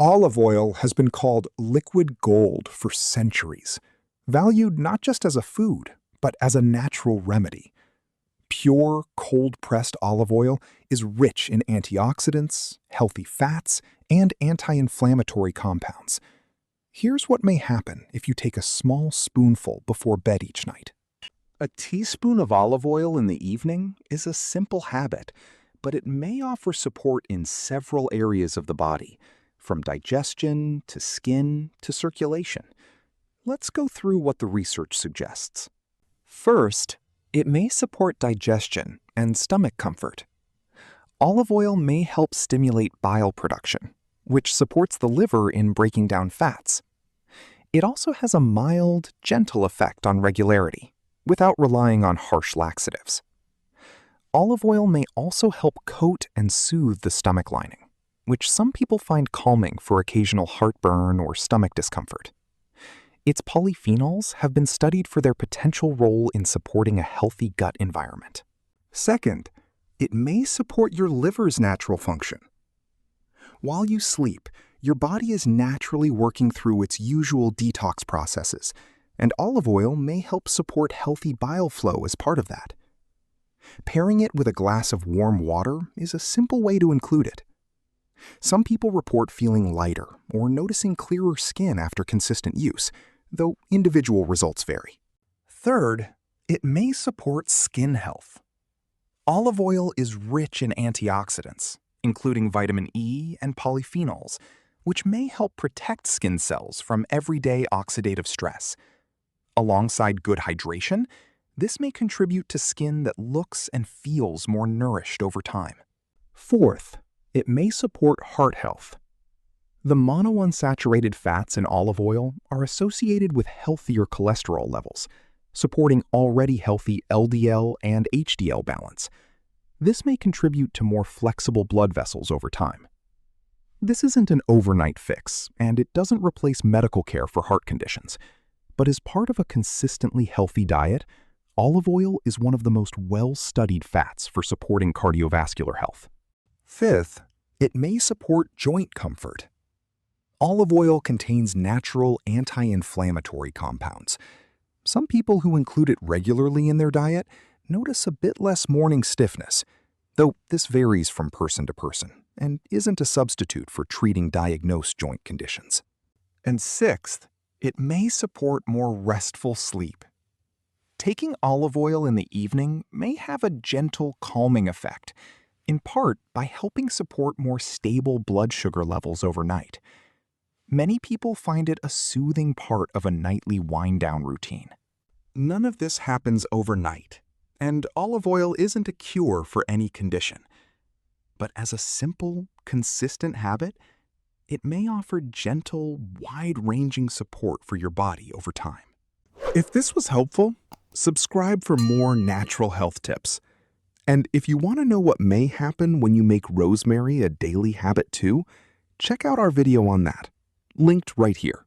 Olive oil has been called liquid gold for centuries, valued not just as a food, but as a natural remedy. Pure, cold-pressed olive oil is rich in antioxidants, healthy fats, and anti-inflammatory compounds. Here's what may happen if you take a small spoonful before bed each night. A teaspoon of olive oil in the evening is a simple habit, but it may offer support in several areas of the body, from digestion to skin to circulation. Let's go through what the research suggests. First, it may support digestion and stomach comfort. Olive oil may help stimulate bile production, which supports the liver in breaking down fats. It also has a mild, gentle effect on regularity, without relying on harsh laxatives. Olive oil may also help coat and soothe the stomach lining, which some people find calming for occasional heartburn or stomach discomfort. Its polyphenols have been studied for their potential role in supporting a healthy gut environment. Second, it may support your liver's natural function. While you sleep, your body is naturally working through its usual detox processes, and olive oil may help support healthy bile flow as part of that. Pairing it with a glass of warm water is a simple way to include it. Some people report feeling lighter or noticing clearer skin after consistent use, though individual results vary. Third, it may support skin health. Olive oil is rich in antioxidants, including vitamin E and polyphenols, which may help protect skin cells from everyday oxidative stress. Alongside good hydration, this may contribute to skin that looks and feels more nourished over time. Fourth, it may support heart health. The monounsaturated fats in olive oil are associated with healthier cholesterol levels, supporting already healthy LDL and HDL balance. This may contribute to more flexible blood vessels over time. This isn't an overnight fix, and it doesn't replace medical care for heart conditions. But as part of a consistently healthy diet, olive oil is one of the most well-studied fats for supporting cardiovascular health. Fifth, it may support joint comfort. Olive oil contains natural anti-inflammatory compounds. Some people who include it regularly in their diet notice a bit less morning stiffness, though this varies from person to person and isn't a substitute for treating diagnosed joint conditions. And sixth, it may support more restful sleep. Taking olive oil in the evening may have a gentle calming effect, in part by helping support more stable blood sugar levels overnight. Many people find it a soothing part of a nightly wind-down routine. None of this happens overnight, and olive oil isn't a cure for any condition. But as a simple, consistent habit, it may offer gentle, wide-ranging support for your body over time. If this was helpful, subscribe for more natural health tips. And if you want to know what may happen when you make rosemary a daily habit too, check out our video on that, linked right here.